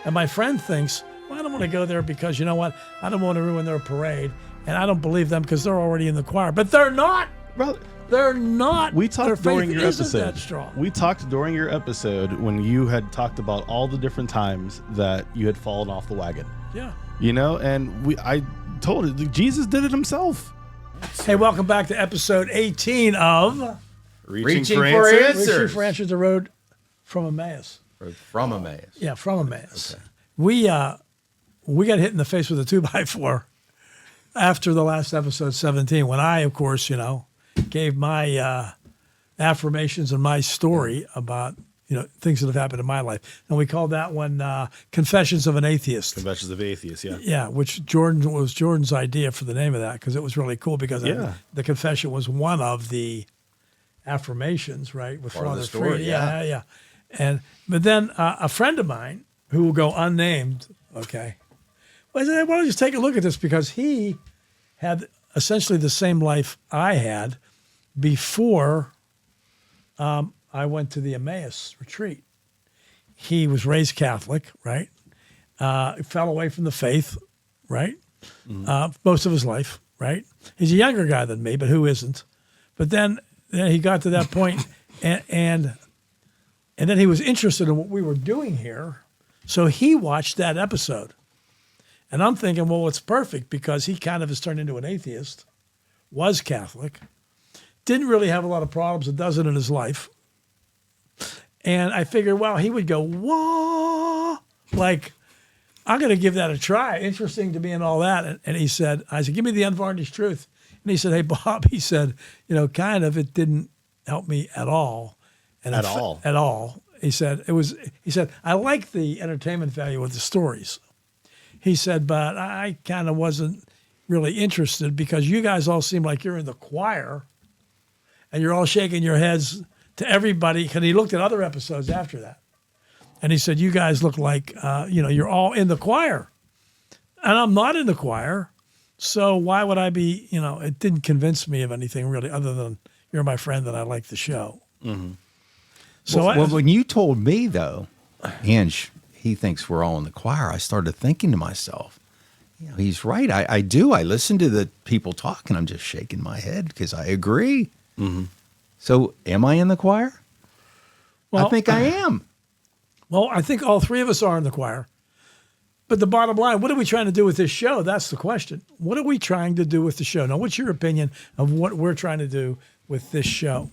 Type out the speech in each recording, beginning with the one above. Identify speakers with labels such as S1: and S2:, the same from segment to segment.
S1: And my friend thinks, well, I don't want to go there because you know what? I don't want to ruin their parade. And I don't believe them because they're already in the choir. But they're not.
S2: Brother,
S1: they're not.
S2: we
S1: Their
S2: talked during
S1: faith
S2: your
S1: isn't
S2: episode.
S1: that strong.
S2: We talked during your episode when you had talked about all the different times that you had fallen off the wagon.
S1: Yeah.
S2: You know, and I told it, Jesus did it himself.
S1: Hey, welcome back to episode 18 of
S3: Reaching for Answers.
S1: Reaching for Answers, the road from Emmaus.
S3: Or from Emmaus.
S1: Yeah, from Emmaus.
S3: Okay.
S1: We got hit in the face with a 2x4 after the last episode 17 when I, of course, gave my affirmations and my story about things that have happened in my life, and we called that one Confessions of an Atheist.
S2: Confessions of Atheists, yeah.
S1: Yeah, which was Jordan's idea for the name of that because it was really cool because the confession was one of the affirmations, right? With
S3: Part of
S1: Father
S3: the story,
S1: Fried.
S3: yeah.
S1: But then a friend of mine who will go unnamed, okay, well, I said, why don't you just take a look at this because he had essentially the same life I had before I went to the Emmaus retreat. He was raised Catholic, right? Fell away from the faith, right? Most of his life, right? He's a younger guy than me, but who isn't? But then he got to that point, and then he was interested in what we were doing here, so he watched that episode. And I'm thinking, well, it's perfect because he kind of has turned into an atheist, was Catholic, didn't really have a lot of problems, and doesn't in his life. And I figured, well, he would go, whoa, like, I'm going to give that a try. Interesting to me and all that. And he said, I said, give me the unvarnished truth. And he said, hey, Bob, he said, kind of, it didn't help me at all. And
S2: At all?
S1: At all. He said, I like the entertainment value of the stories. He said, but I kind of wasn't really interested because you guys all seem like you're in the choir and you're all shaking your heads to everybody. Because he looked at other episodes after that. And he said, you guys look like, you're all in the choir. And I'm not in the choir. So why would I be, it didn't convince me of anything really other than you're my friend and I like the show.
S2: Mm-hmm.
S1: So
S3: well, when you told me, though, Ange, he thinks we're all in the choir, I started thinking to myself, he's right. I do. I listen to the people talk and I'm just shaking my head because I agree.
S2: Mm-hmm.
S3: So am I in the choir?
S1: Well,
S3: I think I am.
S1: Well, I think all three of us are in the choir. But the bottom line, what are we trying to do with this show? That's the question. What are we trying to do with the show? Now, what's your opinion of what we're trying to do with this show?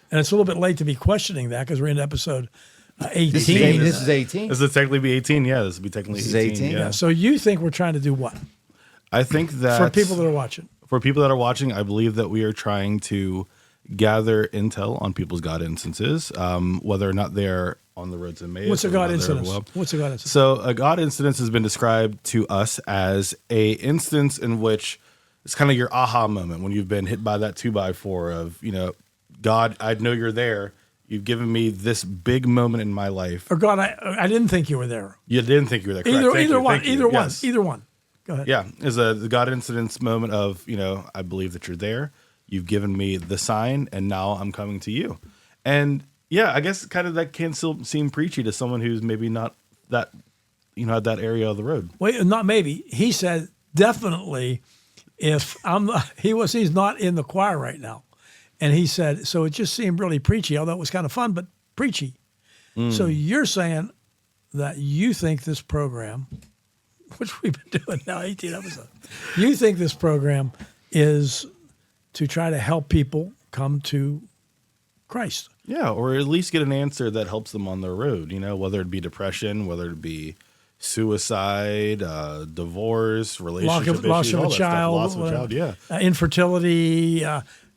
S1: And it's a little bit late to be questioning that because we're in episode 18.
S3: This is 18.
S2: This would technically be 18. Yeah, this would be technically
S3: This is
S2: 18.
S3: 18,
S2: Yeah.
S1: So you think we're trying to do what?
S2: I think that
S1: For people that are watching.
S2: For people that are watching, I believe that we are trying to gather intel on people's God instances, whether or not they're on the roads to Emmaus.
S1: What's a
S2: or
S1: God
S2: whether they're
S1: incident?
S2: well.
S1: What's a God incident?
S2: So a God incident has been described to us as a instance in which it's kind of your aha moment when you've been hit by that 2x4 of, God, I know you're there. You've given me this big moment in my life.
S1: Or God, I didn't think you were there.
S2: You didn't think you were there. Correct. Thank
S1: Either
S2: you.
S1: one.
S2: Thank you.
S1: Either one.
S2: Yes.
S1: Either one. Go ahead.
S2: Yeah, is the God incident's moment of, I believe that you're there. You've given me the sign, and now I'm coming to you. And yeah, I guess kind of that can still seem preachy to someone who's maybe not that, at that area of the road.
S1: Wait, not maybe. He said definitely if he's not in the choir right now. And he said, so it just seemed really preachy, although it was kind of fun, but preachy. So you're saying that you think this program, which we've been doing now, 18 episodes, you think this program is to try to help people come to Christ.
S2: Yeah, or at least get an answer that helps them on their road, whether it be depression, whether it be suicide, divorce, relationship issues,
S1: loss of
S2: all
S1: a
S2: that
S1: child,
S2: stuff. Loss of a child, yeah.
S1: Infertility,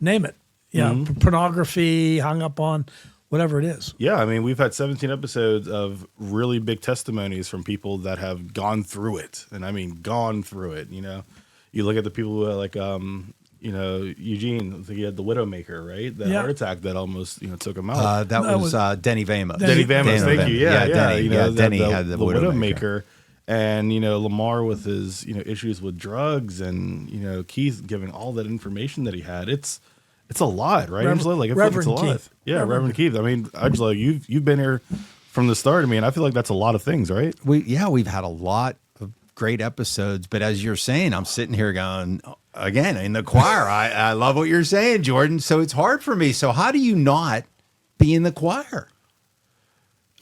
S1: name it. Yeah, pornography, hung up on, whatever it is.
S2: Yeah, I mean, we've had 17 episodes of really big testimonies from people that have gone through it. And I mean, gone through it, You look at the people who are like, Eugene, I think he had the Widowmaker, right? That heart attack that almost, took him out.
S3: That was Denny Vamos.
S1: Denny
S2: Vamos, thank you. Yeah,
S3: Denny, Denny had the
S2: Widowmaker. And, Lamar with his, issues with drugs and, Keith giving all that information that he had. It's a lot, right, Angelo? Like, it's a lot.
S1: Keith.
S2: Yeah, Reverend Keith. I mean, Angelo, you've been here from the start. I mean, I feel like that's a lot of things, right?
S3: We've had a lot of great episodes, but as you're saying, I'm sitting here going, again, in the choir. I love what you're saying, Jordan. So it's hard for me. So how do you not be in the choir?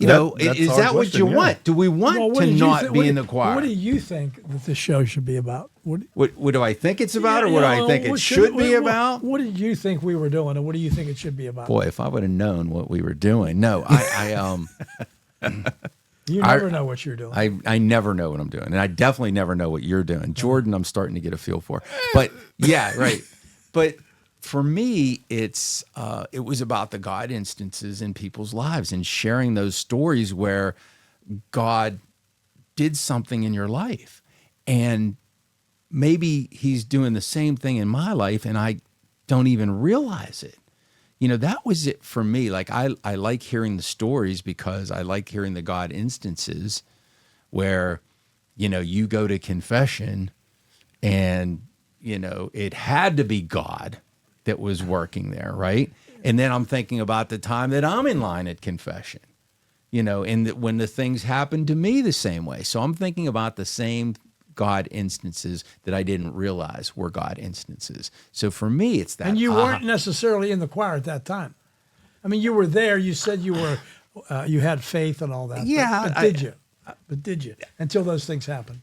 S3: You know,
S2: That's
S3: is
S2: our
S3: that what
S2: question,
S3: you
S2: yeah.
S3: want? Do we want to not be in the choir?
S1: What do you think that the show should be about? What
S3: do I think it's about, or what do I think it should be about?
S1: What did you think we were doing, and what do you think it should be about?
S3: Boy, if I would have known what we were doing. No,
S1: You never know what you're doing.
S3: I never know what I'm doing, and I definitely never know what you're doing. Jordan, I'm starting to get a feel for. But yeah, right. But for me, it was about the God instances in people's lives and sharing those stories where God did something in your life, and maybe He's doing the same thing in my life, and I don't even realize it. You know, that was it for me. Like I like hearing the stories because I like hearing the God instances where, you know, you go to confession and, you know, it had to be God that was working there, right? And then I'm thinking about the time that I'm in line at confession, you know, and when the things happened to me the same way. So I'm thinking about the same God instances that I didn't realize were God instances. So for me, it's that.
S1: And you weren't necessarily in the choir at that time. I mean, you were there. You said you were, you had faith and all that.
S3: Yeah,
S1: But did you? But did you? Until those things happened.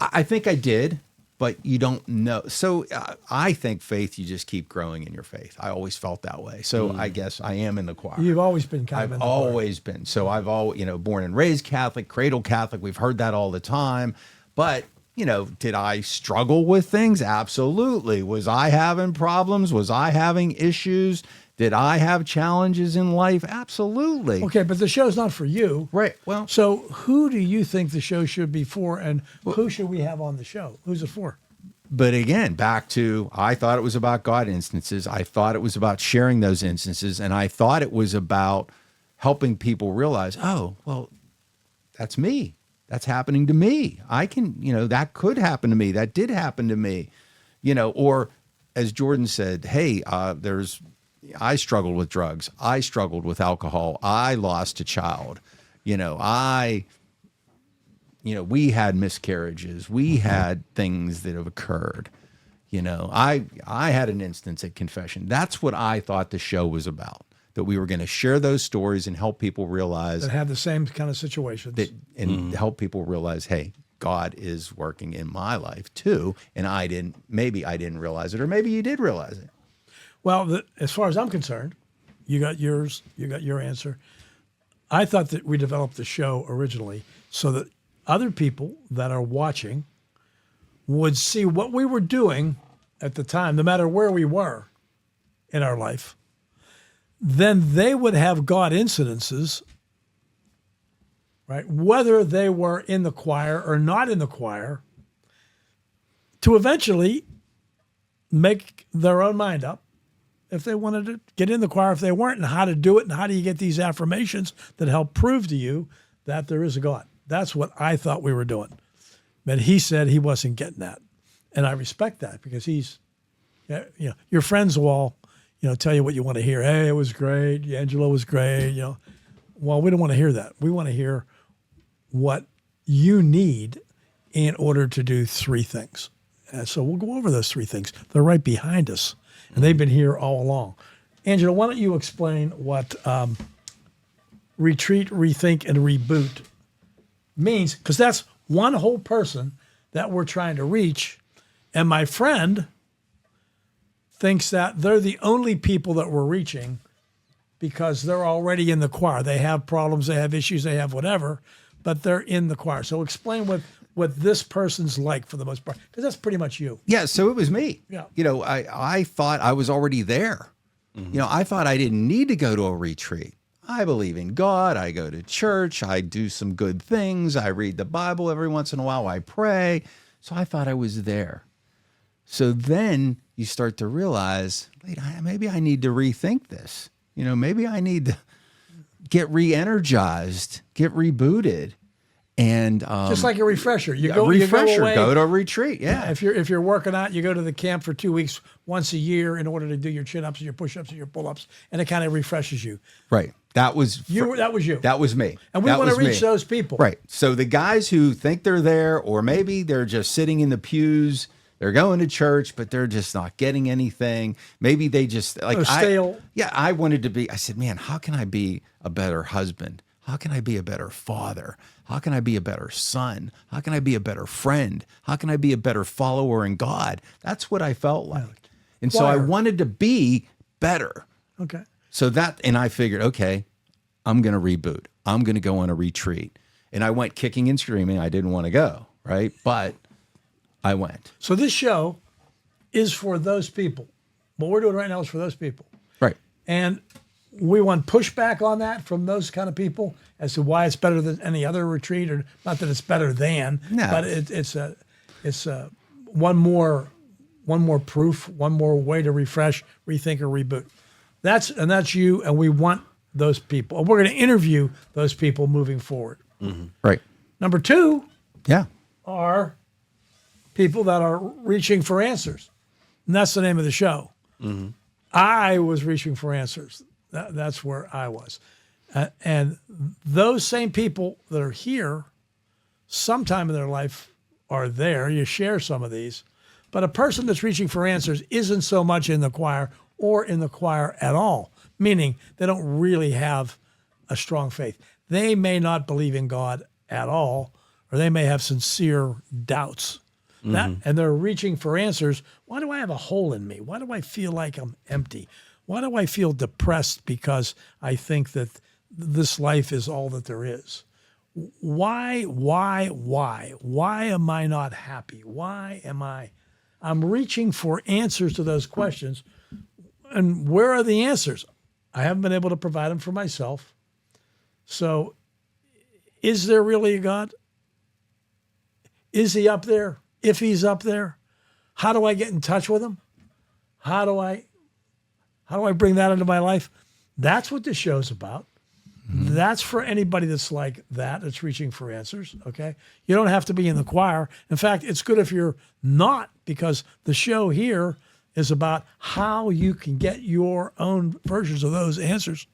S3: I think I did, but you don't know. So I think faith, you just keep growing in your faith. I always felt that way. So I guess I am in the choir.
S1: You've always been kind of in the choir.
S3: I've always been. So I've always, you know, born and raised Catholic, cradle Catholic. We've heard that all the time. But, you know, did I struggle with things? Absolutely. Was I having problems? Was I having issues? Did I have challenges in life? Absolutely.
S1: Okay, but the show's not for you.
S3: Right. Well,
S1: So who do you think the show should be for, and who should we have on the show? Who's it for?
S3: but again, back to, I thought it was about God instances. I thought it was about sharing those instances. And I thought it was about helping people realize, oh, well, that's me. That's happening to me. I can, you know, that could happen to me. That did happen to me, you know, or as Jordan said, hey, I struggled with drugs. I struggled with alcohol. I lost a child. You know, we had miscarriages. We had things that have occurred. You know, I had an instance at confession. That's what I thought the show was about, that we were going to share those stories and help people realize
S1: That had the same kind of situations.
S3: and help people realize, hey, God is working in my life too. And maybe I didn't realize it, or maybe you did realize it.
S1: Well, as far as I'm concerned, you got yours, you got your answer. I thought that we developed the show originally so that other people that are watching would see what we were doing at the time, no matter where we were in our life. Then they would have God incidences, right? Whether they were in the choir or not in the choir, to eventually make their own mind up if they wanted to get in the choir, if they weren't, and how to do it, and how do you get these affirmations that help prove to you that there is a God. That's what I thought we were doing. But he said he wasn't getting that. And I respect that, because he's, you know, your friends will all, you know, tell you what you want to hear. Hey, it was great. Angelo was great. You know, well, we don't want to hear that. We want to hear what you need in order to do three things. And so we'll go over those three things. They're right behind us, and they've been here all along. Angelo, why don't you explain what retreat, rethink, and reboot means? Because that's one whole person that we're trying to reach. And my friend thinks that they're the only people that we're reaching because they're already in the choir. They have problems, they have issues, they have whatever, but they're in the choir. So explain what this person's like for the most part, because that's pretty much you.
S3: Yeah, so it was me.
S1: Yeah.
S3: You know, I thought I was already there. Mm-hmm. You know, I thought I didn't need to go to a retreat. I believe in God. I go to church. I do some good things. I read the Bible every once in a while. I pray. So I thought I was there. So then you start to realize, wait, maybe I need to rethink this. You know, maybe I need to get re-energized, get rebooted. And
S1: just like a refresher, you go away.
S3: Go to a retreat. Yeah.
S1: If you're working out, you go to the camp for 2 weeks once a year in order to do your chin ups and your push ups and your pull ups, and it kind of refreshes you.
S3: Right. That was
S1: That was you.
S3: That was me.
S1: And we
S3: That
S1: want to
S3: was
S1: reach
S3: me.
S1: those people.
S3: Right. So the guys who think they're there, or maybe they're just sitting in the pews, they're going to church, but they're just not getting anything. Maybe they just like
S1: Or stale.
S3: I wanted to be. I said, man, how can I be a better husband? How can I be a better father? How can I be a better son? How can I be a better friend? How can I be a better follower in God? That's what I felt like. And so I
S1: Choir.
S3: wanted to be better.
S1: Okay.
S3: So and I figured, okay, I'm going to reboot. I'm going to go on a retreat. And I went kicking and screaming. I didn't want to go, right? But I went.
S1: So this show is for those people. What we're doing right now is for those people.
S3: Right.
S1: And we want pushback on that from those kind of people as to why it's better than any other retreat, or not that it's better than,
S3: No.
S1: but it's one more proof, one more way to refresh, rethink, or reboot. That's you, and we want those people. And we're going to interview those people moving forward.
S3: Right.
S1: Number 2
S3: Yeah.
S1: are people that are reaching for answers. And that's the name of the show. I was reaching for answers. That's where I was. And those same people that are here, sometime in their life are there. You share some of these. But a person that's reaching for answers isn't so much in the choir or in the choir at all, meaning they don't really have a strong faith. They may not believe in God at all, or they may have sincere doubts. And they're reaching for answers. Why do I have a hole in me? Why do I feel like I'm empty? Why do I feel depressed because I think that this life is all that there is? Why am I not happy? I'm reaching for answers to those questions. And where are the answers? I haven't been able to provide them for myself. So is there really a God? Is he up there? If he's up there, how do I get in touch with him? How do I bring that into my life? That's what this show's about. That's for anybody that's like that's reaching for answers, okay? You don't have to be in the choir. In fact, it's good if you're not, because the show here is about how you can get your own versions of those answers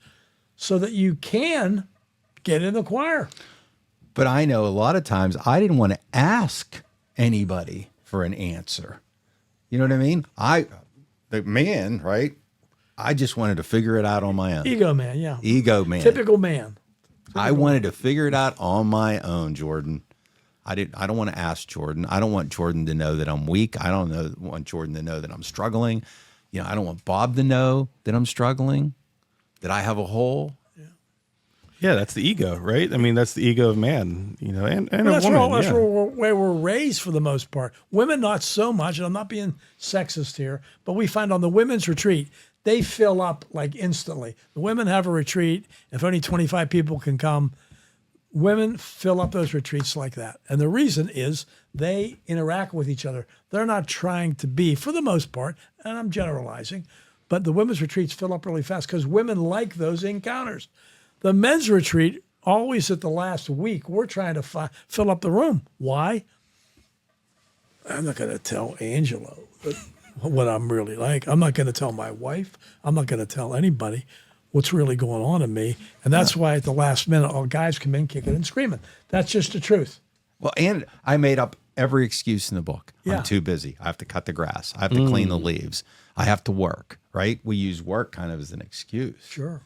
S1: so that you can get in the choir.
S3: But I know a lot of times I didn't want to ask anybody for an answer. You know what I mean? The man, right? I just wanted to figure it out on my own.
S1: Ego man, yeah.
S3: Ego man.
S1: Typical man.
S3: I wanted to figure it out on my own, Jordan. I don't want to ask Jordan. I don't want Jordan to know that I'm weak. I don't want Jordan to know that I'm struggling. I don't want Bob to know that I'm struggling, that I have a hole.
S2: Yeah, that's the ego, right? I mean, that's the ego of man, and
S1: Well,
S2: a
S1: that's
S2: woman.
S1: that's
S2: yeah.
S1: where we're raised for the most part. Women, not so much, and I'm not being sexist here, but we find on the women's retreat, they fill up like instantly. The women have a retreat. If only 25 people can come, women fill up those retreats like that. And the reason is they interact with each other. They're not trying to be, for the most part, and I'm generalizing, but the women's retreats fill up really fast because women like those encounters. The men's retreat, always at the last week, we're trying to fill up the room. Why? I'm not going to tell Angelo what I'm really like. I'm not going to tell my wife. I'm not going to tell anybody what's really going on in me. And that's why at the last minute, all guys come in kicking and screaming. That's just the truth.
S3: Well, and I made up every excuse in the book.
S1: Yeah.
S3: I'm too busy. I have to cut the grass. I have to clean the leaves. I have to work, right? We use work kind of as an excuse.
S1: Sure.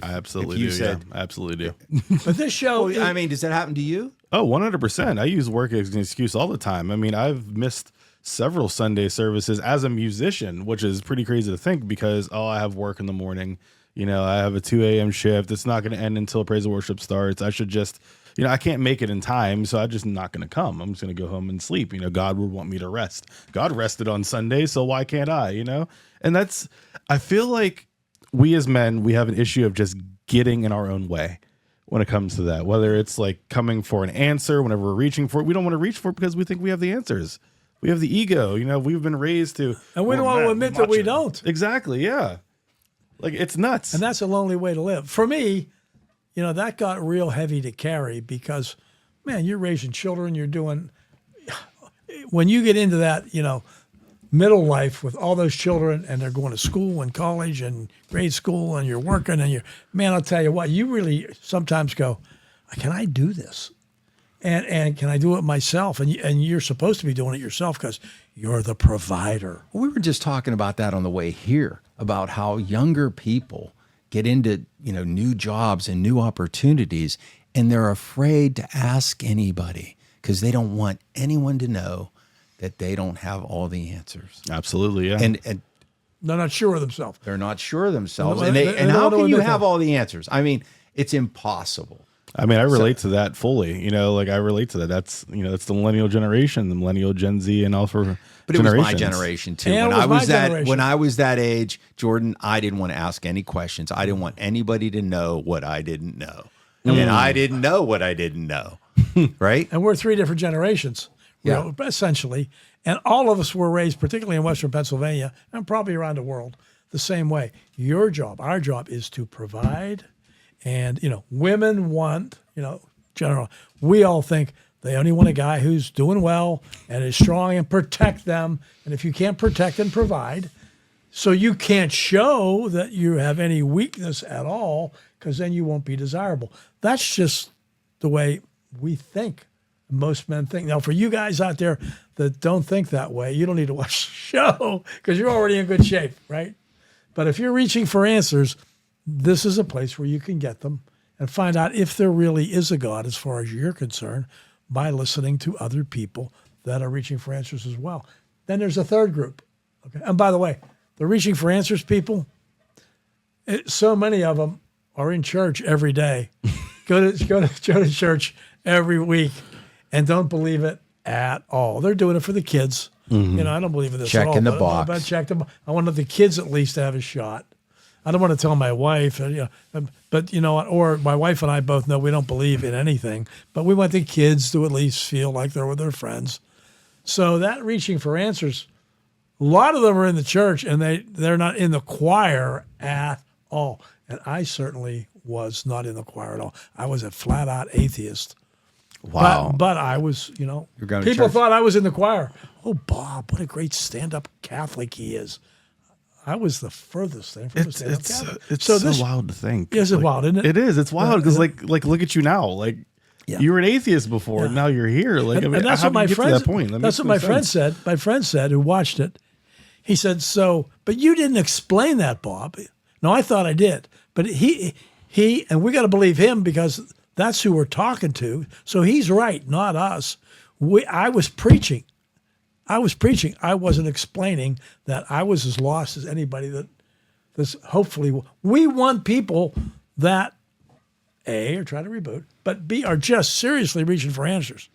S2: I absolutely
S3: if you
S2: do.
S3: said,
S2: I absolutely do.
S1: But this show,
S3: Well, I mean, does that happen to you?
S2: Oh, 100%. I use work as an excuse all the time. I mean, I've missed several Sunday services as a musician, which is pretty crazy to think because, I have work in the morning. I have a 2 a.m. shift. It's not going to end until praise and worship starts. I should just, I can't make it in time, so I'm just not going to come. I'm just going to go home and sleep. God would want me to rest. God rested on Sunday, so why can't I, And I feel like we as men, we have an issue of just getting in our own way when it comes to that. Whether it's like coming for an answer, whenever we're reaching for it, we don't want to reach for it because we think we have the answers. We have the ego, we've been raised to.
S1: and we don't want to admit that we don't.
S2: Exactly, yeah. Like, it's nuts.
S1: And that's a lonely way to live. For me, that got real heavy to carry because, man, you're raising children. You're doing, when you get into that, middle life with all those children, and they're going to school and college and grade school, and you're working, and man, I'll tell you what, you really sometimes go, can I do this? And can I do it myself? And you're supposed to be doing it yourself because you're the provider.
S3: We were just talking about that on the way here, about how younger people get into, new jobs and new opportunities, and they're afraid to ask anybody because they don't want anyone to know that they don't have all the answers.
S2: Absolutely, yeah.
S3: And
S1: they're not sure of themselves.
S3: they're not sure of themselves.
S1: They
S3: And how
S1: don't
S3: can you
S1: admit
S3: have
S1: that.
S3: all the answers? I mean, it's impossible.
S2: I mean, I relate to that fully. I relate to that. That's that's the millennial generation, the millennial Gen Z, and all for.
S3: But it was my generation too.
S1: And
S3: When
S1: it was my generation.
S3: when I was that age, Jordan, I didn't want to ask any questions. I didn't want anybody to know what I didn't know, and I didn't know what I didn't know. Right?
S1: And we're three different generations, essentially. And all of us were raised, particularly in Western Pennsylvania, and probably around the world, the same way. Your job, our job, is to provide. And, women want, general, we all think they only want a guy who's doing well and is strong and protect them. And if you can't protect and provide, so you can't show that you have any weakness at all, because then you won't be desirable. That's just the way we think. Most men think. Now, for you guys out there that don't think that way, you don't need to watch the show because you're already in good shape, right? But if you're reaching for answers, this is a place where you can get them and find out if there really is a God as far as you're concerned by listening to other people that are reaching for answers as well. Then there's a third group. Okay. And by the way, the reaching for answers people, so many of them are in church every day. go to church every week and don't believe it at all. They're doing it for the kids. I don't believe in this at all.
S3: Checking the box.
S1: But check them. I want the kids at least to have a shot. I don't want to tell my wife, but you know what? Or my wife and I both know we don't believe in anything, but we want the kids to at least feel like they're with their friends. So that reaching for answers, a lot of them are in the church and they're not in the choir at all. And I certainly was not in the choir at all. I was a flat out atheist.
S3: Wow.
S1: But I was,
S3: You're going to
S1: people
S3: church?
S1: thought I was in the choir. Oh, Bob, what a great stand-up Catholic he is. I was the furthest thing from a stand-up Catholic.
S2: It's so wild to think.
S1: Is it wild, isn't it?
S2: It is. It's wild because like look at you now. You were an atheist before, and now you're here.
S1: And that's what my friend.
S2: That point?
S1: That's what my friend said. My friend said, who watched it. He said, "So, but you didn't explain that, Bob." No, I thought I did, but he, and we got to believe him because that's who we're talking to. So he's right, not us. I was preaching. I wasn't explaining that I was as lost as anybody that this hopefully. We want people that A, are trying to reboot, but B, are just seriously reaching for answers.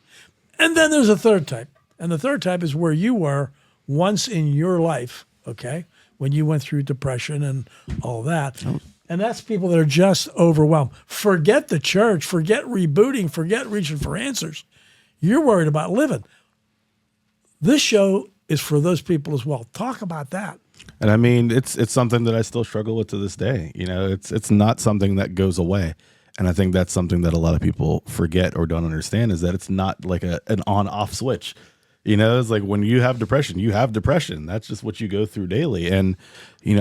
S1: And then there's a third type. And the third type is where you were once in your life, okay, when you went through depression and all that. And that's people that are just overwhelmed. Forget the church, forget rebooting, forget reaching for answers. You're worried about living. This show is for those people as well. Talk about that.
S2: And I mean, it's something that I still struggle with to this day. It's not something that goes away. And I think that's something that a lot of people forget or don't understand is that it's not like an on-off switch. It's like when you have depression, you have depression. That's just what you go through daily. And,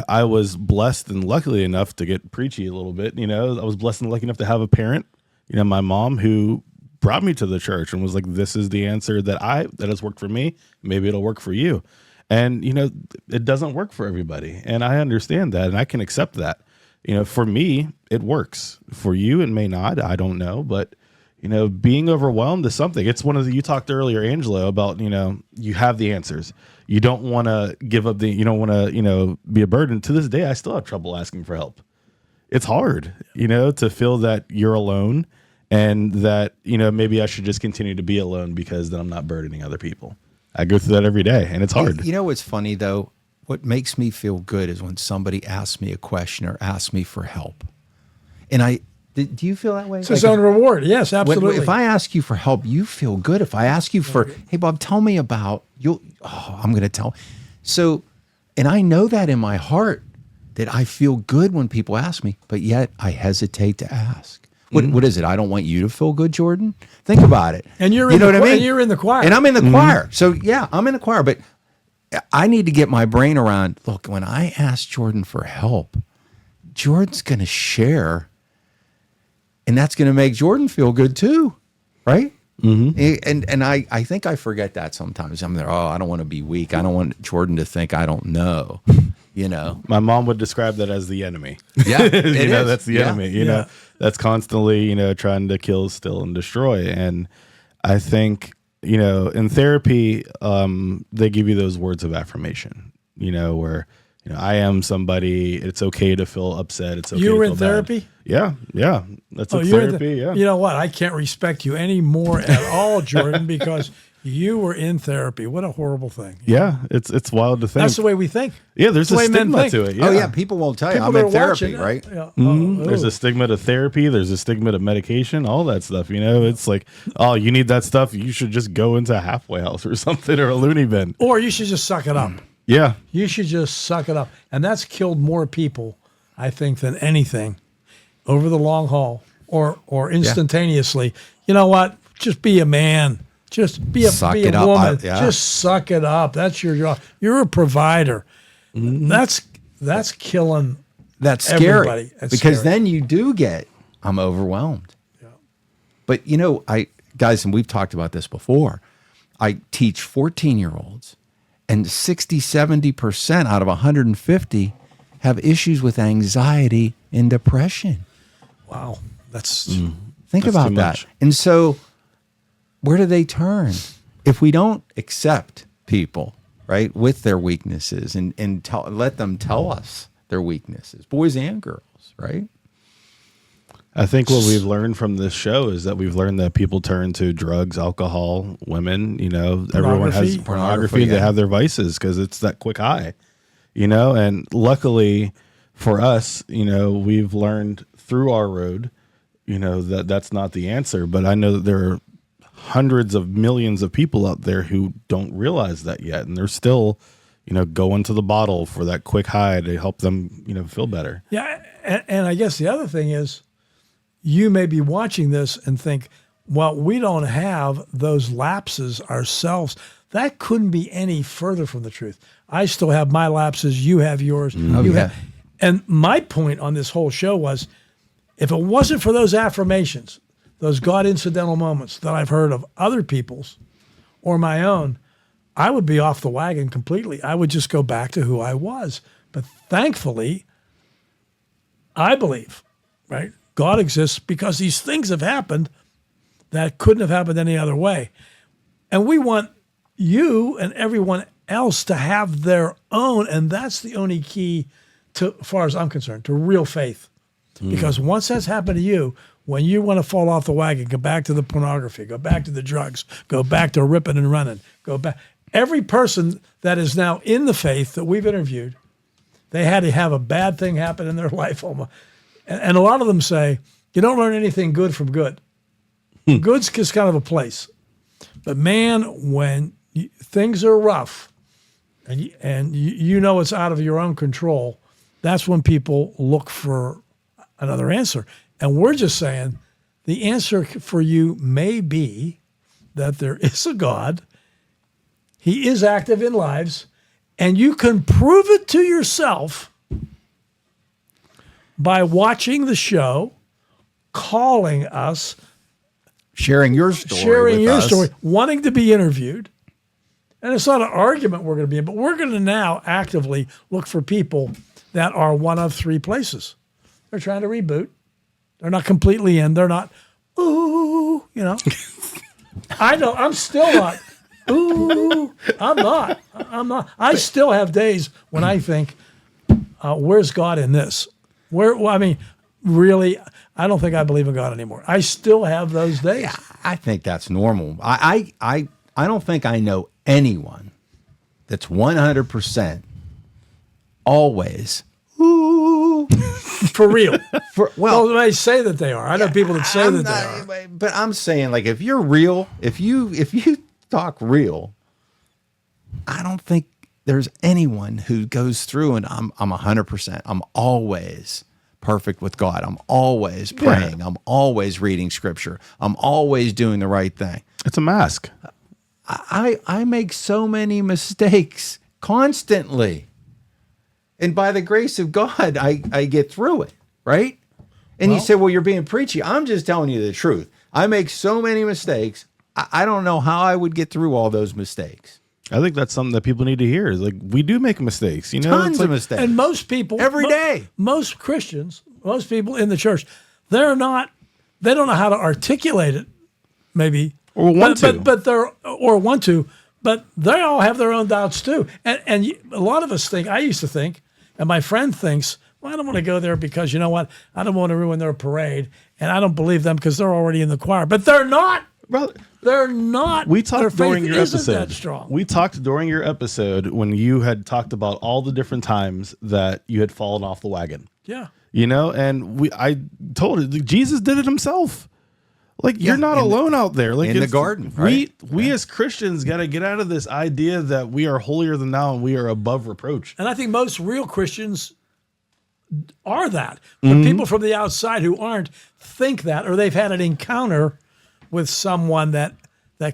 S2: I was blessed and lucky enough to get preachy a little bit. I was blessed and lucky enough to have a parent, my mom, who brought me to the church and was like, this is the answer that has worked for me. Maybe it'll work for you. And, it doesn't work for everybody. And I understand that and I can accept that. For me, it works. For you, it may not. I don't know. But, being overwhelmed is something. It's one of you talked earlier, Angelo, about, you have the answers. You don't want to give up you don't want to, be a burden. To this day, I still have trouble asking for help. It's hard, to feel that you're alone and that, maybe I should just continue to be alone because then I'm not burdening other people. I go through that every day and it's hard.
S3: You know what's funny though? What makes me feel good is when somebody asks me a question or asks me for help. And do you feel that way?
S1: It's his own reward. Yes, absolutely.
S3: If I ask you for help, you feel good. If I ask you for, hey, Bob, tell me about, I'm going to tell. So, and I know that in my heart that I feel good when people ask me, but yet I hesitate to ask. What is it? I don't want you to feel good, Jordan? Think about it.
S1: And you're
S3: you
S1: in
S3: know
S1: the
S3: what I mean?
S1: And you're in the choir.
S3: And I'm in the choir. So yeah, I'm in the choir, but I need to get my brain around, look, when I ask Jordan for help, Jordan's going to share, and that's going to make Jordan feel good too, right? And I think I forget that sometimes. I'm there, I don't want to be weak. I don't want Jordan to think I don't know, you know.
S2: My mom would describe that as the enemy.
S3: Yeah,
S2: you know, that's the enemy. You know,
S1: Yeah.
S2: that's constantly, you know, trying to kill, steal, and destroy. And I think, you know, in therapy, they give you those words of affirmation, you know, where, you know, I am somebody. It's okay to feel upset. It's okay.
S1: You
S2: to
S1: were
S2: feel
S1: in
S2: bad.
S1: therapy?
S2: Yeah, yeah. That's
S1: Oh,
S2: a
S1: you were in
S2: therapy. Yeah.
S1: You know what? I can't respect you anymore at all, Jordan, because you were in therapy. What a horrible thing.
S2: Yeah, it's wild to think.
S1: That's the way we think.
S2: Yeah, there's
S1: That's
S2: a
S1: the way men
S2: stigma
S1: think.
S2: to it. Yeah.
S3: Oh, yeah, people won't tell you.
S1: People
S3: I'm
S1: that
S3: in
S1: are
S3: therapy,
S1: watching,
S3: right?
S1: Yeah.
S2: There's a stigma to therapy. There's a stigma to medication. All that stuff. You know, it's like, oh, you need that stuff. You should just go into a halfway house or something, or a loony bin.
S1: Or you should just suck it up.
S2: Yeah,
S1: You should just suck it up. And that's killed more people, I think, than anything over the long haul or instantaneously. You know what? Just be a man. Just be a woman. Just suck it up. That's your job. You're a provider. That's killing.
S3: That's
S1: everybody.
S3: scary
S1: That's
S3: because
S1: scary.
S3: then you do get, I'm overwhelmed.
S1: Yeah.
S3: But you know, guys, and we've talked about this before. I teach 14-year-olds, and 60-70% out of 150 have issues with anxiety and depression.
S1: Wow. That's
S3: Think
S2: That's
S3: about
S2: too
S3: that.
S2: much.
S3: And so, where do they turn if we don't accept people, right, with their weaknesses and let them tell us their weaknesses, boys and girls, right?
S2: I think what we've learned from this show is that we've learned that people turn to drugs, alcohol, women. You know, everyone has
S1: Pornography.
S2: pornography. They
S3: Yeah.
S2: have their vices because it's that quick high. You know, and luckily for us, you know, we've learned through our road, you know, that that's not the answer. But I know that there are hundreds of millions of people out there who don't realize that yet, and they're still, you know, going to the bottle for that quick high to help them, you know, feel better.
S1: Yeah, and I guess the other thing is, you may be watching this and think, well, we don't have those lapses ourselves. That couldn't be any further from the truth. I still have my lapses. You have yours. You
S3: yeah.
S1: have, and my point on this whole show was, if it wasn't for those affirmations, those God incidental moments that I've heard of other people's or my own, I would be off the wagon completely. I would just go back to who I was. But thankfully, I believe, right? God exists because these things have happened that couldn't have happened any other way. And we want you and everyone else to have their own, and that's the only key to, as far as I'm concerned, to real faith. Because once that's happened to you, when you want to fall off the wagon, go back to the pornography, go back to the drugs, go back to ripping and running, go back. Every person that is now in the faith that we've interviewed, they had to have a bad thing happen in their life almost. And a lot of them say, you don't learn anything good from good. Good's just kind of a place. But man, when things are rough and you know it's out of your own control, that's when people look for another answer. And we're just saying the answer for you may be that there is a God. He is active in lives, and you can prove it to yourself by watching the show, calling us,
S3: Sharing your story with us.
S1: wanting to be interviewed. And it's not an argument we're going to be in, but we're going to now actively look for people that are one of three places. They're trying to reboot. They're not completely in. They're not, ooh, you know. I know, I'm still not, ooh, I'm not. I still have days when I think, where's God in this? Really, I don't think I believe in God anymore. I still have those days.
S3: I think that's normal. I don't think I know anyone that's 100% always. Ooh.
S1: For real.
S3: Well,
S1: They say that they are. I know people that say that they are.
S3: But I'm saying, like, if you're real, if you talk real, I don't think there's anyone who goes through and I'm 100%. I'm always perfect with God. I'm always praying. I'm always reading scripture. I'm always doing the right thing.
S2: It's a mask.
S3: I make so many mistakes constantly. And by the grace of God, I get through it, right? And you say, well, you're being preachy. I'm just telling you the truth. I make so many mistakes. I don't know how I would get through all those mistakes.
S2: I think that's something that people need to hear. Is like, we do make mistakes, you know,
S3: Tons of mistakes.
S1: And most people
S3: every day.
S1: Most Christians, most people in the church, they don't know how to articulate it, maybe.
S2: Or want to.
S1: But they all have their own doubts too. And a lot of us think, I used to think, and my friend thinks, well, I don't want to go there because, you know what, I don't want to ruin their parade, and I don't believe them because they're already in the choir. But they're not.
S2: Brother,
S1: they're not.
S2: We talked
S1: Their
S2: during
S1: faith
S2: your
S1: isn't
S2: episode.
S1: that strong.
S2: We talked during your episode when you had talked about all the different times that you had fallen off the wagon.
S1: Yeah.
S2: You know, and I told it, Jesus did it himself. Like, you're not alone out there. Like,
S3: in the garden, right?
S2: We as Christians got to get out of this idea that we are holier than thou and we are above reproach.
S1: And I think most real Christians are that. But people from the outside who aren't think that, or they've had an encounter with someone that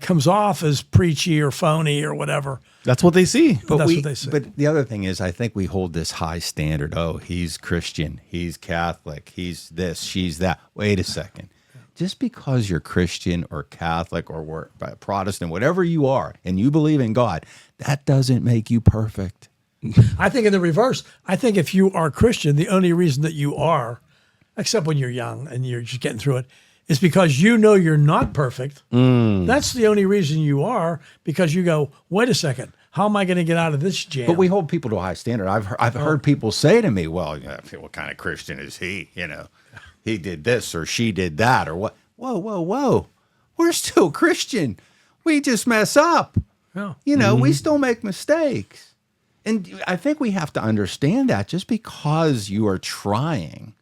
S1: comes off as preachy or phony or whatever.
S2: That's what they see.
S1: But that's what they say.
S3: But the other thing is, I think we hold this high standard. Oh, he's Christian, he's Catholic, he's this, she's that. Wait a second. Just because you're Christian or Catholic or Protestant, whatever you are, and you believe in God, that doesn't make you perfect.
S1: I think in the reverse, I think if you are Christian, the only reason that you are, except when you're young and you're just getting through it, is because you know you're not perfect. That's the only reason you are, because you go, wait a second, how am I going to get out of this jam?
S3: But we hold people to a high standard. I've heard people say to me, well, what kind of Christian is he? You know, he did this or she did that or what? Whoa. We're still Christian. We just mess up.
S1: Yeah.
S3: You know, we still make mistakes. And I think we have to understand that just because you are trying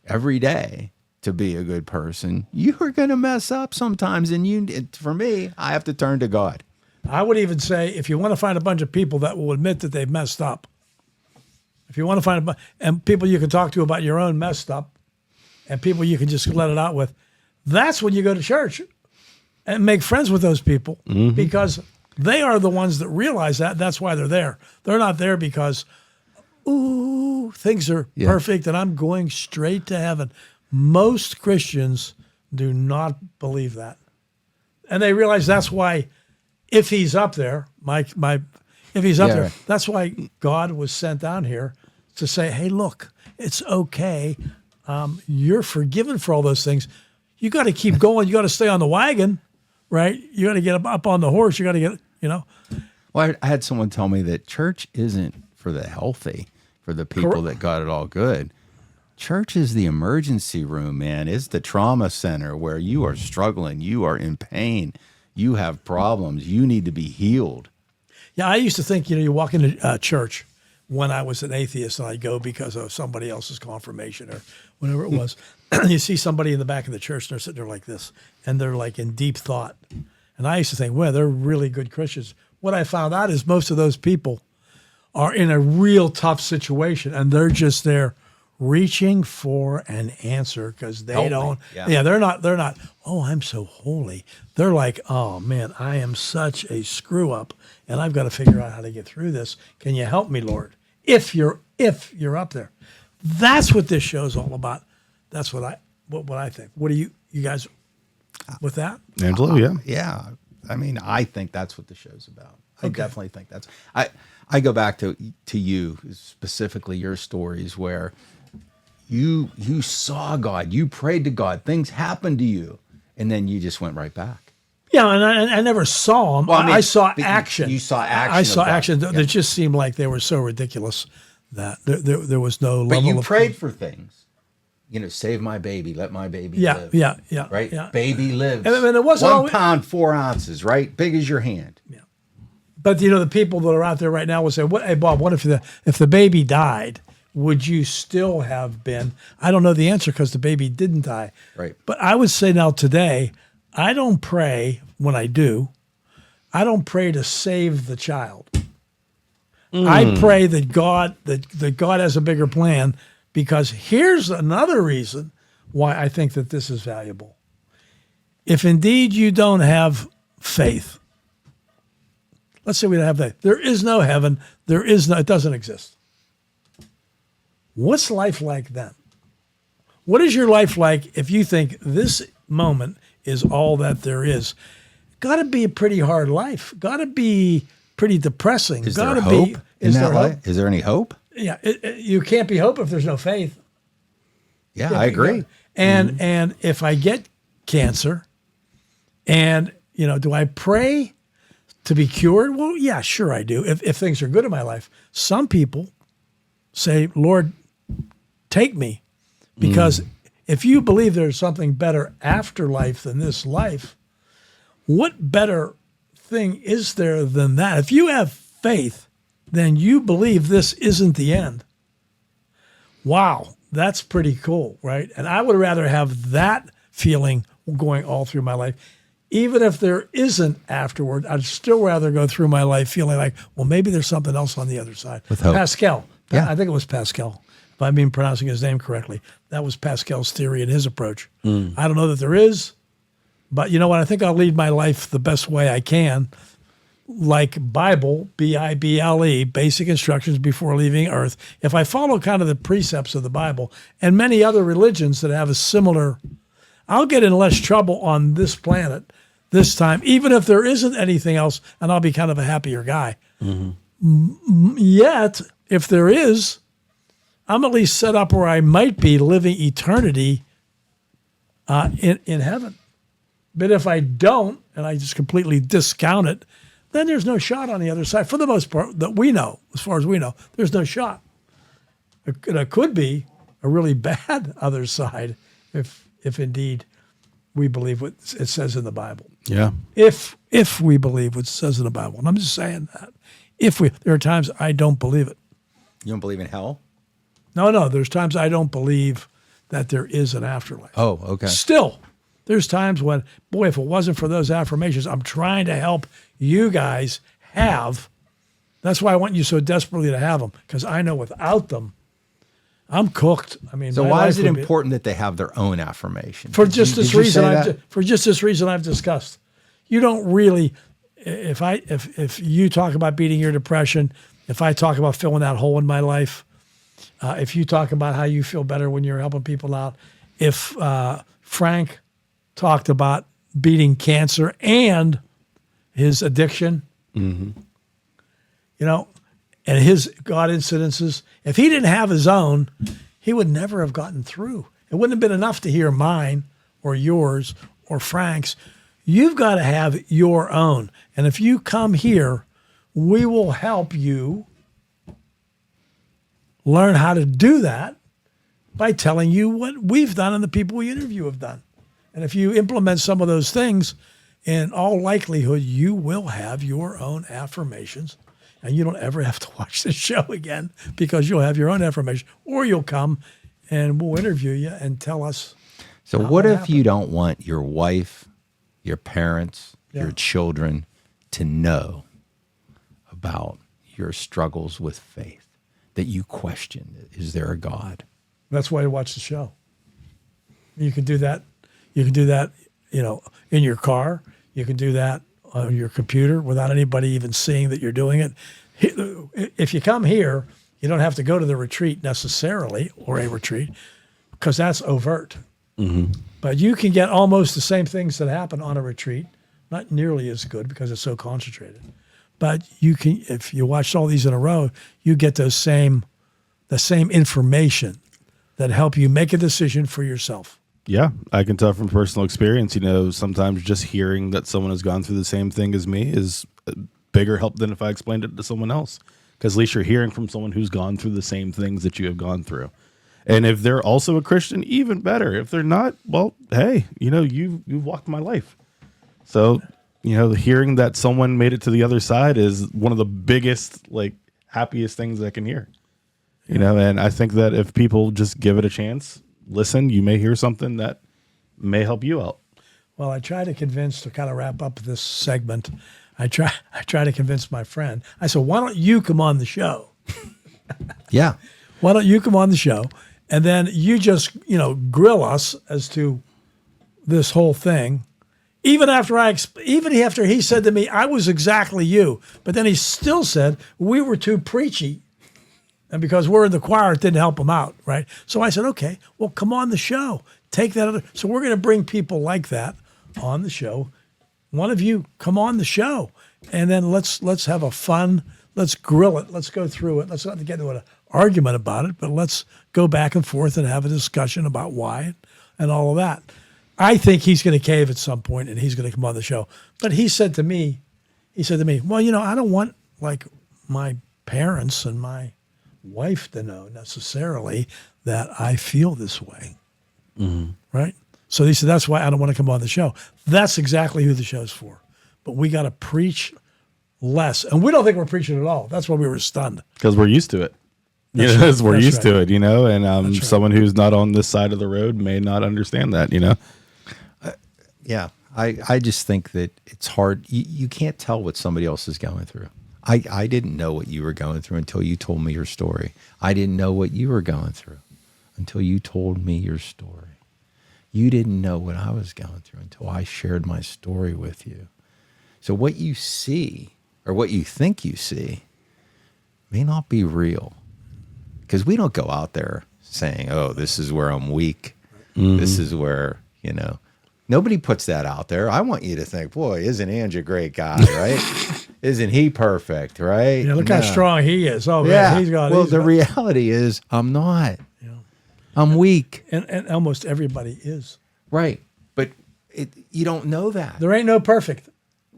S3: every day to be a good person, you are going to mess up sometimes. And for me, I have to turn to God.
S1: I would even say, if you want to find a bunch of people that will admit that they've messed up, if you want to find and people you can talk to about your own messed up, and people you can just let it out with, that's when you go to church and make friends with those people, because they are the ones that realize that. That's why they're there. They're not there because, ooh, things are perfect and I'm going straight to heaven. Most Christians do not believe that. And they realize that's why, if he's up there, if he's up there, that's why God was sent down here to say, hey, look, it's okay. You're forgiven for all those things. You got to keep going. You got to stay on the wagon, right? You got to get up on the horse. You got to get,
S3: Well, I had someone tell me that church isn't for the healthy, for the people that got it all good. Church is the emergency room, man. It's the trauma center where you are struggling. You are in pain. You have problems. You need to be healed.
S1: Yeah, I used to think, you walk into church when I was an atheist and I'd go because of somebody else's confirmation or whatever it was. You see somebody in the back of the church and they're sitting there like this and they're like in deep thought. And I used to think, well, they're really good Christians. What I found out is most of those people are in a real tough situation and they're just there reaching for an answer because they don't. Yeah, they're not, oh, I'm so holy. They're like, oh man, I am such a screw up and I've got to figure out how to get through this. Can you help me, Lord? If you're up there. That's what this show's all about. That's what I think. What do you guys with that?
S2: Angelo, yeah.
S3: Yeah. I mean, I think that's what the show's about. I definitely think that's I go back to you, specifically your stories where you saw God, you prayed to God, things happened to you, and then you just went right back.
S1: Yeah, and I never saw them. Well, I saw action.
S3: You saw action.
S1: I saw action. They just seemed like they were so ridiculous that there was no level.
S3: But you prayed for things. Save my baby, let my baby live.
S1: Yeah.
S3: Right?
S1: Yeah.
S3: Baby lives.
S1: And it wasn't
S3: 1 pound, 4 ounces, right? Big as your hand.
S1: Yeah. But the people that are out there right now will say, "Hey Bob, what if the baby died? Would you still have been?" I don't know the answer because the baby didn't die.
S3: Right.
S1: But I would say now today, I don't pray when I do. I don't pray to save the child. I pray that God has a bigger plan, because here's another reason why I think that this is valuable. If indeed you don't have faith, Let's say we don't have that. There is no heaven. It doesn't exist. What's life like then? What is your life like if you think this moment is all that there is? Got to be a pretty hard life. Got to be pretty depressing.
S3: Is there hope in that life? Is there any hope?
S1: Yeah, you can't be hope if there's no faith.
S3: Yeah, I agree.
S1: And if I get cancer, and do I pray to be cured? Well, yeah, sure I do. If things are good in my life, some people say, "Lord, take me," because if you believe there's something better after life than this life, what better thing is there than that? If you have faith, then you believe this isn't the end. Wow, that's pretty cool, right? And I would rather have that feeling going all through my life. Even if there isn't afterward, I'd still rather go through my life feeling like, well, maybe there's something else on the other side.
S3: With hope.
S1: Pascal.
S3: Yeah.
S1: I think it was Pascal, if I'm even pronouncing his name correctly. That was Pascal's theory and his approach. I don't know that there is, but you know what? I think I'll lead my life the best way I can, like Bible, Bible, basic instructions before leaving Earth. If I follow kind of the precepts of the Bible and many other religions that have a similar, I'll get in less trouble on this planet this time, even if there isn't anything else, and I'll be kind of a happier guy. Yet, if there is, I'm at least set up where I might be living eternity in heaven. But if I don't, and I just completely discount it, then there's no shot on the other side. For the most part, that we know, as far as we know, there's no shot. It could be a really bad other side if indeed we believe what it says in the Bible.
S2: Yeah.
S1: If we believe what it says in the Bible. And I'm just saying that. There are times I don't believe it.
S3: You don't believe in hell?
S1: No, there's times I don't believe that there is an afterlife.
S3: Oh, okay.
S1: Still, there's times when, boy, if it wasn't for those affirmations, I'm trying to help you guys have. That's why I want you so desperately to have them, because I know without them, I'm cooked. I mean,
S3: so why is it important that they have their own affirmation?
S1: For just this reason I've discussed. You don't really. If you talk about beating your depression, if I talk about filling that hole in my life, if you talk about how you feel better when you're helping people out, if Frank talked about beating cancer and his addiction, and his God incidences, if he didn't have his own, he would never have gotten through. It wouldn't have been enough to hear mine or yours or Frank's. You've got to have your own. And if you come here, we will help you learn how to do that by telling you what we've done and the people we interview have done. And if you implement some of those things, in all likelihood, you will have your own affirmations. And you don't ever have to watch this show again because you'll have your own affirmation. Or you'll come and we'll interview you and tell us.
S3: So what if you don't want your wife, your parents, your children to know about your struggles with faith, that you question, is there a God?
S1: That's why you watch the show. You can do that. You can do that, in your car. You can do that on your computer without anybody even seeing that you're doing it. If you come here, you don't have to go to the retreat necessarily, or a retreat, because that's overt. But you can get almost the same things that happen on a retreat, not nearly as good because it's so concentrated. But you can, if you watch all these in a row, you get the same information that help you make a decision for yourself.
S2: Yeah, I can tell from personal experience, sometimes just hearing that someone has gone through the same thing as me is a bigger help than if I explained it to someone else. Because at least you're hearing from someone who's gone through the same things that you have gone through. And if they're also a Christian, even better. If they're not, well, hey, you've walked my life. So, hearing that someone made it to the other side is one of the biggest, happiest things I can hear. And I think that if people just give it a chance, listen, you may hear something that may help you out.
S1: Well, I try to convince, to kind of wrap up this segment, I try to convince my friend. I said, why don't you come on the show?
S3: Yeah.
S1: Why don't you come on the show? And then you just, grill us as to this whole thing. Even after he said to me, I was exactly you. But then he still said, we were too preachy. And because we're in the choir, it didn't help him out, right? So I said, okay, well, come on the show. Take that other. So we're going to bring people like that on the show. One of you come on the show. And then let's have a fun, let's grill it. Let's go through it. Let's not get into an argument about it, but let's go back and forth and have a discussion about why and all of that. I think he's going to cave at some point and he's going to come on the show. But he said to me, well, I don't want like my parents and my wife to know necessarily that I feel this way. Mm-hmm. Right? So he said, that's why I don't want to come on the show. That's exactly who the show's for. But we got to preach less. And we don't think we're preaching at all. That's why we were stunned.
S2: Because we're used to it. We're used to it, and someone who's not on this side of the road may not understand that,
S3: Yeah. I just think that it's hard. You can't tell what somebody else is going through. I didn't know what you were going through until you told me your story. I didn't know what you were going through until you told me your story. You didn't know what I was going through until I shared my story with you. So what you see or what you think you see may not be real, because we don't go out there saying, oh, this is where I'm weak. Mm-hmm. This is where, nobody puts that out there. I want you to think, boy, isn't Ange a great guy, right? Isn't he perfect, right?
S1: Yeah, look how strong he is. Oh,
S3: yeah.
S1: Man, he's got.
S3: Well, the reality is I'm not. Yeah. I'm weak.
S1: And almost everybody is.
S3: Right. But you don't know that.
S1: There ain't no perfect.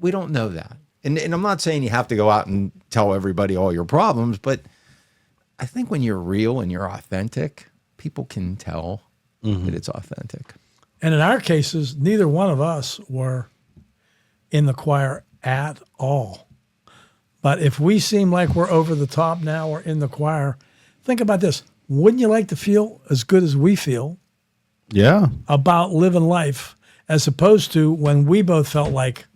S3: We don't know that. And I'm not saying you have to go out and tell everybody all your problems, but I think when you're real and you're authentic, people can tell that it's authentic.
S1: And in our cases, neither one of us were in the choir at all. But if we seem like we're over the top now or in the choir, think about this. Wouldn't you like to feel as good as we feel about living life, as opposed to when we both felt like,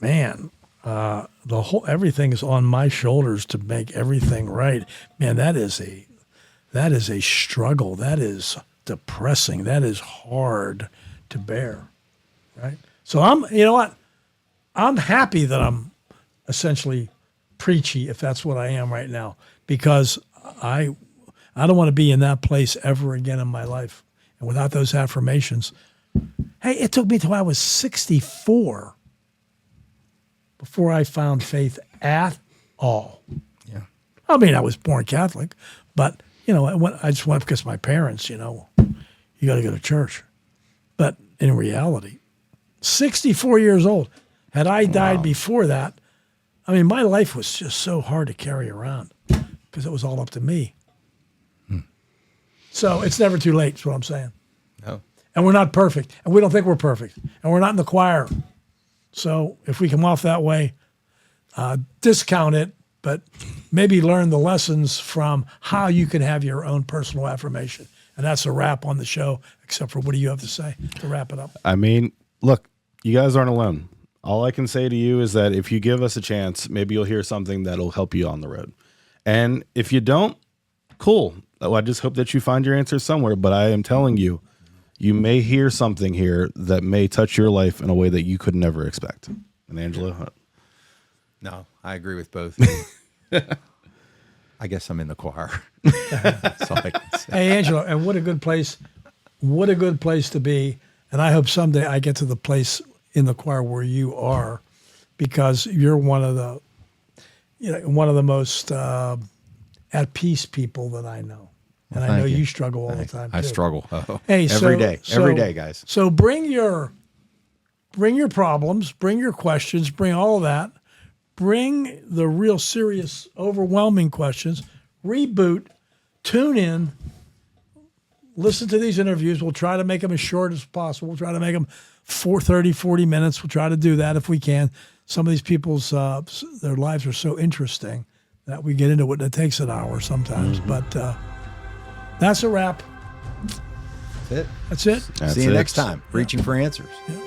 S1: man, everything is on my shoulders to make everything right. Man, that is a struggle. That is depressing. That is hard to bear, right? So I'm happy that I'm essentially preachy, if that's what I am right now, because I don't want to be in that place ever again in my life. And without those affirmations, hey, it took me till I was 64 before I found faith at all.
S3: Yeah.
S1: I mean, I was born Catholic, but I just went because my parents, you got to go to church. But in reality, 64 years old. Had I died before that, I mean, my life was just so hard to carry around because it was all up to me. So it's never too late, is what I'm saying.
S3: No.
S1: And we're not perfect, and we don't think we're perfect, and we're not in the choir. So if we come off that way, discount it, but maybe learn the lessons from how you can have your own personal affirmation. And that's a wrap on the show, except for what do you have to say to wrap it up?
S2: I mean, look, you guys aren't alone. All I can say to you is that if you give us a chance, maybe you'll hear something that'll help you on the road. And if you don't, cool. I just hope that you find your answer somewhere. But I am telling you, you may hear something here that may touch your life in a way that you could never expect. And Angelo?
S3: No, I agree with both. I guess I'm in the choir. That's all I can say.
S1: Hey, Angelo, and what a good place to be. And I hope someday I get to the place in the choir where you are, because you're one of the most at peace people that I know. And I know you struggle all the time too.
S3: I struggle.
S1: Hey,
S3: every day, guys.
S1: So bring your problems, bring your questions, bring all of that. Bring the real serious, overwhelming questions. Reboot, tune in, listen to these interviews. We'll try to make them as short as possible. We'll try to make them 40 minutes. We'll try to do that if we can. Some of these people's their lives are so interesting that we get into it and it takes an hour sometimes. But that's a wrap.
S3: That's it.
S1: That's it.
S3: See you next time. Reaching for answers.
S1: Yeah.